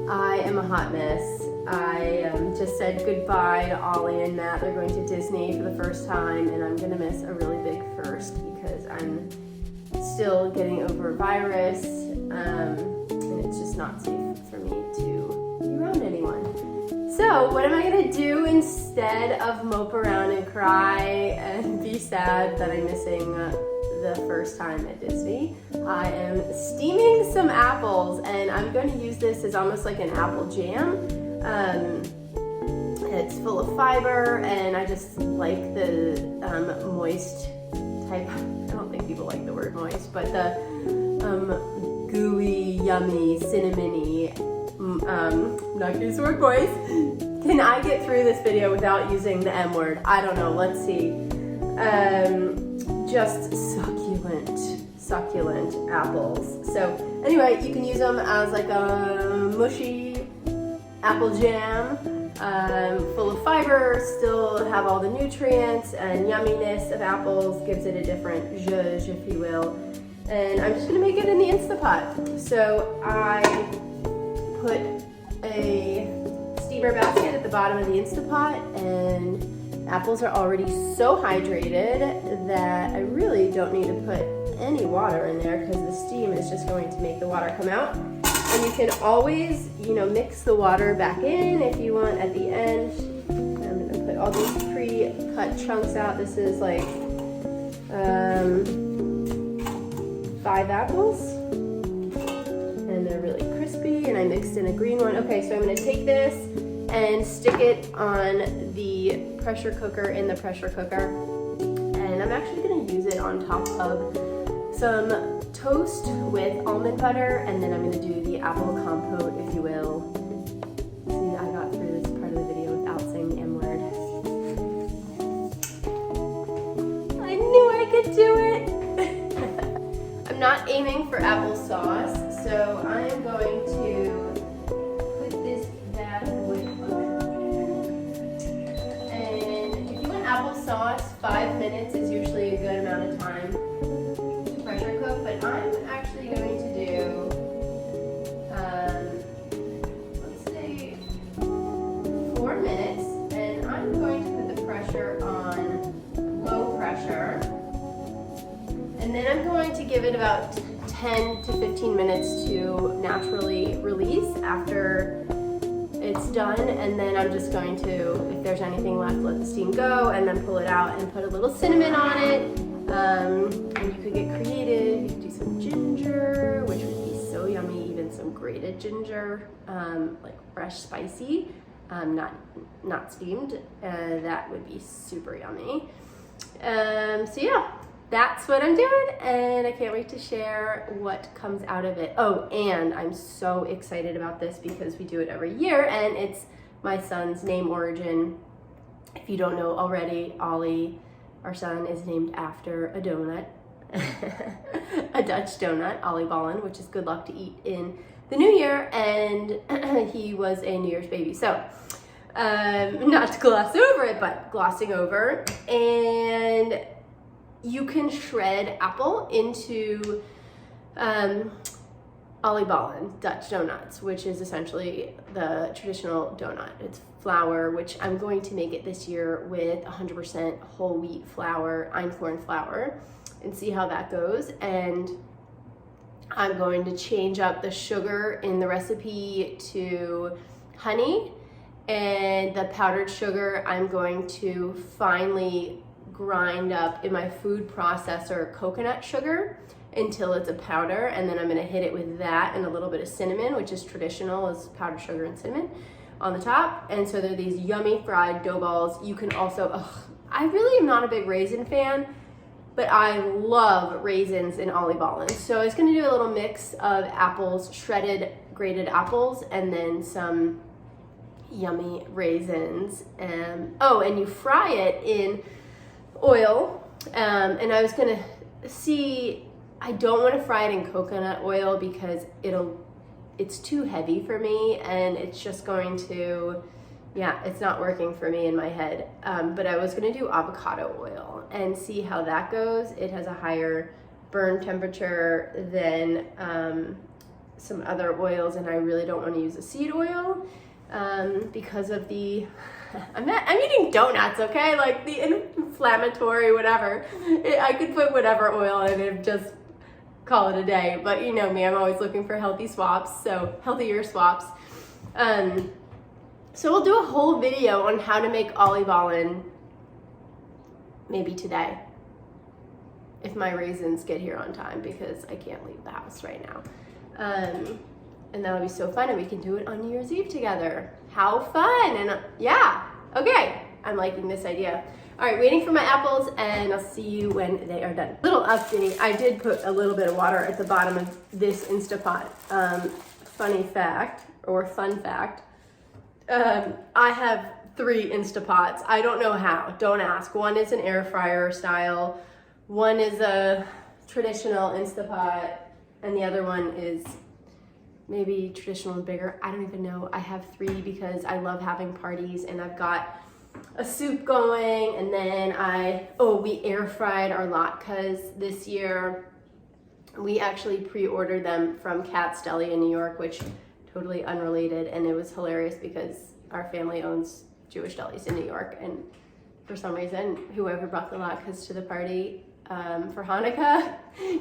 I am a hot mess. I just said goodbye to Ollie and Matt. They're going to Disney for the first time, and I'm gonna miss a really big first because I'm still getting over a virus, and it's just not safe for me to be around anyone. So what am I gonna do instead of mope around and cry and be sad that I'm missing the first time at Disney? I am steaming some apples, and I'm going to use this as almost like an apple jam. It's full of fiber, and I just like the moist type. I don't think people like the word moist, but the gooey, yummy, cinnamony, I'm not gonna use the word moist. Can I get through this video without using the M word? I don't know, let's see. Just succulent apples. So anyway, you can use them as like a mushy apple jam, full of fiber, still have all the nutrients and yumminess of apples, gives it a different zhuzh, if you will. And I'm just gonna make it in the Instapot. So I put a steamer basket at the bottom of the Instapot, and apples are already so hydrated that I really don't need to put any water in there because the steam is just going to make the water come out. And you can always, mix the water back in if you want at the end. I'm gonna put all these pre-cut chunks out. This is like 5 apples, and they're really crispy, and I mixed in a green one. Okay, so I'm gonna take this and stick it on the pressure cooker in the pressure cooker. And I'm actually gonna use it on top of some toast with almond butter, and then I'm gonna do the apple compote, if you will. See, I got through this part of the video without saying the M word. I knew I could do it. I'm not aiming for applesauce, so I am going to put this bad boy on. And if you want applesauce, 5 minutes is usually a good amount of time to pressure cook, but I'm actually going to do, let's say 4 minutes, and I'm going to put the pressure on low pressure. And then I'm going to give it about 10 to 15 minutes to naturally release after it's done. And then I'm just going to, if there's anything left, let the steam go, and then pull it out and put a little cinnamon on it. And you could get creative. You could do some ginger, which would be so yummy, even some grated ginger, like fresh, spicy, not steamed. That would be super yummy. So yeah. That's what I'm doing, and I can't wait to share what comes out of it. Oh, and I'm so excited about this because we do it every year, and it's my son's name origin. If you don't know already, Ollie, our son, is named after a donut, a Dutch donut, Ollie Ballen, which is good luck to eat in the new year, and he was a New Year's baby. So, not to gloss over it, but glossing over, and you can shred apple into Ollie Ballen Dutch donuts, which is essentially the traditional donut. It's flour, which I'm going to make it this year with 100% whole wheat flour, einkorn flour, and see how that goes. And I'm going to change up the sugar in the recipe to honey, and the powdered sugar I'm going to finely grind up in my food processor coconut sugar until it's a powder, and then I'm gonna hit it with that and a little bit of cinnamon, which is traditional, is powdered sugar and cinnamon on the top. And so they're these yummy fried dough balls. You can also, I really am not a big raisin fan, but I love raisins in Ollie Ballen. So I was gonna do a little mix of apples, shredded grated apples, and then some yummy raisins. Oh, and you fry it in oil, and I was gonna see, I don't want to fry it in coconut oil because it's too heavy for me, and it's just going to, it's not working for me in my head. But I was gonna do avocado oil and see how that goes. It has a higher burn temperature than some other oils, and I really don't want to use a seed oil because of the, I'm eating donuts, okay? Like the inflammatory, whatever. I could put whatever oil in it, just call it a day. But you know me, I'm always looking for healthy swaps, so healthier swaps. So we'll do a whole video on how to make olive oil maybe today, if my raisins get here on time, because I can't leave the house right now. And that'll be so fun, and we can do it on New Year's Eve together. How fun! And yeah, okay, I'm liking this idea. All right, waiting for my apples, and I'll see you when they are done. Little update, I did put a little bit of water at the bottom of this Instapot. Funny fact, or fun fact, I have 3 Instapots. I don't know how, don't ask. One is an air fryer style, one is a traditional Instapot, and the other one is maybe traditional and bigger. I don't even know. I have 3 because I love having parties, and I've got a soup going, and then we air fried our latkes this year. We actually pre-ordered them from Katz Deli in New York, which totally unrelated, and it was hilarious because our family owns Jewish delis in New York, and for some reason, whoever brought the latkes to the party for Hanukkah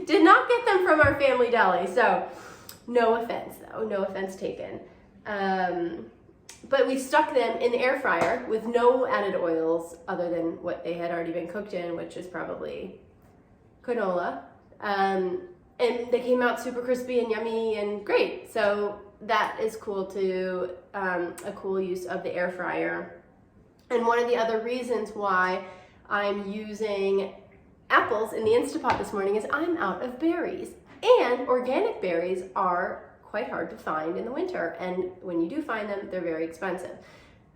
did not get them from our family deli. So no offense though, no offense taken. But we stuck them in the air fryer with no added oils other than what they had already been cooked in, which is probably canola. And they came out super crispy and yummy and great. So that is cool too, a cool use of the air fryer. And one of the other reasons why I'm using apples in the Instapot this morning is I'm out of berries. And organic berries are quite hard to find in the winter. And when you do find them, they're very expensive.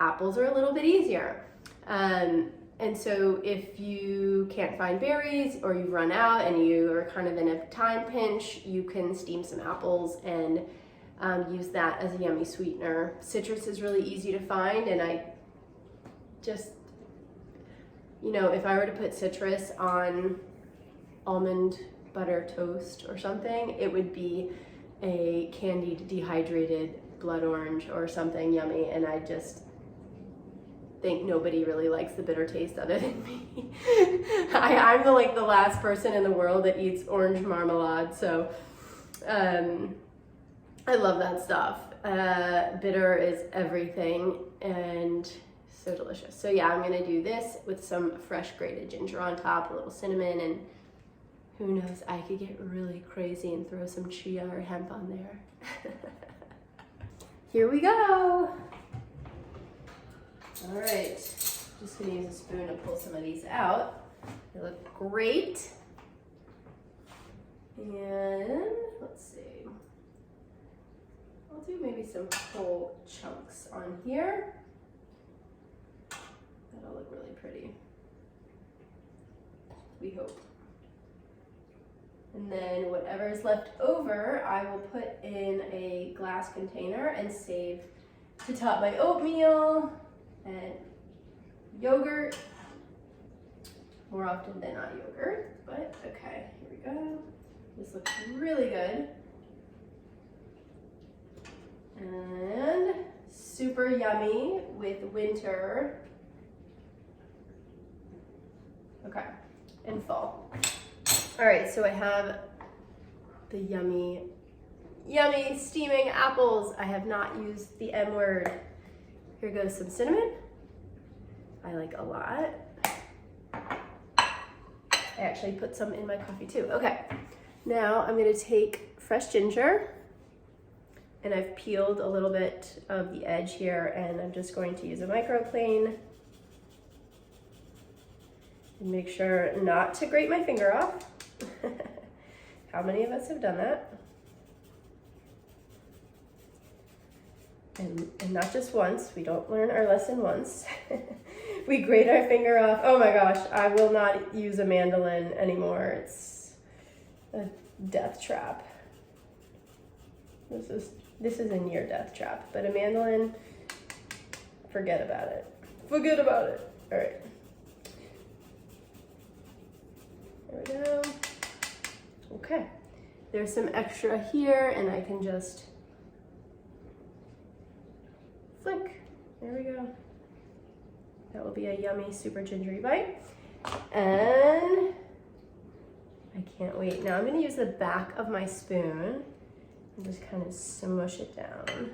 Apples are a little bit easier. And so if you can't find berries or you've run out and you are kind of in a time pinch, you can steam some apples and use that as a yummy sweetener. Citrus is really easy to find, and I just, you know, if I were to put citrus on almond butter toast or something, it would be a candied dehydrated blood orange or something yummy, and I just think nobody really likes the bitter taste other than me. I'm the last person in the world that eats orange marmalade, so I love that stuff. Bitter is everything and so delicious. So yeah, I'm gonna do this with some fresh grated ginger on top, a little cinnamon, and who knows, I could get really crazy and throw some chia or hemp on there. Here we go. All right, just gonna use a spoon to pull some of these out. They look great. And let's see. I'll do maybe some whole chunks on here. That'll look really pretty. We hope. And then whatever is left over, I will put in a glass container and save to top my oatmeal and yogurt. More often than not yogurt, but okay, here we go. This looks really good. And super yummy with winter. Okay, and fall. All right, so I have the yummy, yummy steaming apples. I have not used the M word. Here goes some cinnamon. I like a lot. I actually put some in my coffee too. Okay, now I'm gonna take fresh ginger, and I've peeled a little bit of the edge here, and I'm just going to use a microplane and make sure not to grate my finger off. How many of us have done that? And not just once. We don't learn our lesson once. We grate our finger off. Oh my gosh, I will not use a mandolin anymore. It's a death trap. This is a near death trap, but a mandolin, forget about it. Forget about it. All right. There we go. Okay. There's some extra here, and I can just flick. There we go. That will be a yummy, super gingery bite. And I can't wait. Now I'm gonna use the back of my spoon and just kind of smush it down.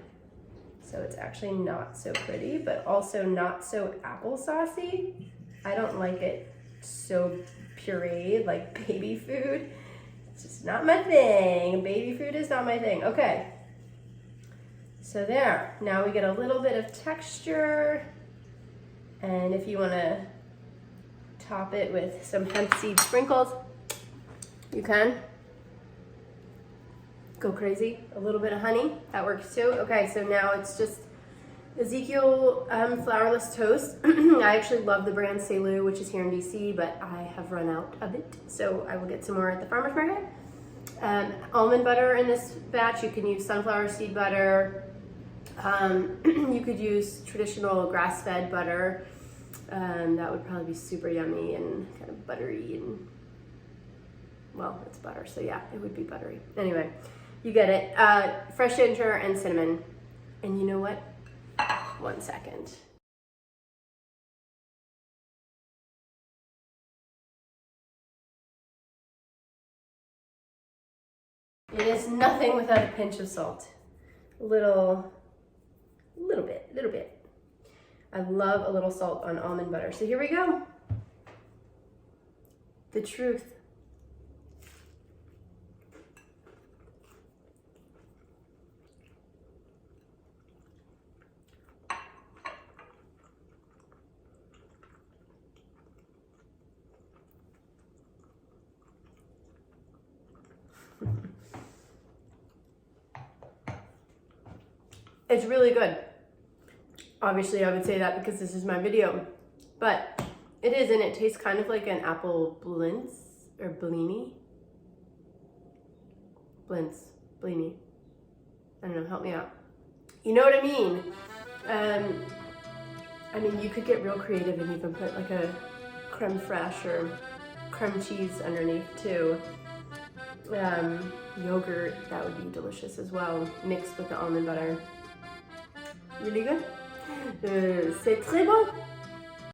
So it's actually not so pretty, but also not so applesaucey. I don't like it so pureed, like baby food. It's just not my thing. Baby food is not my thing. Okay. So there. Now we get a little bit of texture. And if you want to top it with some hemp seed sprinkles, you can. Go crazy. A little bit of honey, that works too. Okay, so now it's just Ezekiel flourless toast. I actually love the brand Selu, which is here in DC, but I have run out of it. So I will get some more at the farmer's market. Almond butter in this batch. You can use sunflower seed butter. You could use traditional grass-fed butter. That would probably be super yummy and kind of buttery and, well, it's butter, so yeah, it would be buttery. Anyway, you get it. Fresh ginger and cinnamon. And you know what? 1 second. It is nothing without a pinch of salt. A little bit. I love a little salt on almond butter. So here we go. The truth. It's really good. Obviously, I would say that because this is my video, but it is, and it tastes kind of like an apple blintz or blini. Blini. I don't know, help me out. You know what I mean? I mean, you could get real creative and even put like a creme fraiche or creme cheese underneath too. Yogurt, that would be delicious as well, mixed with the almond butter. Really good. C'est très bon.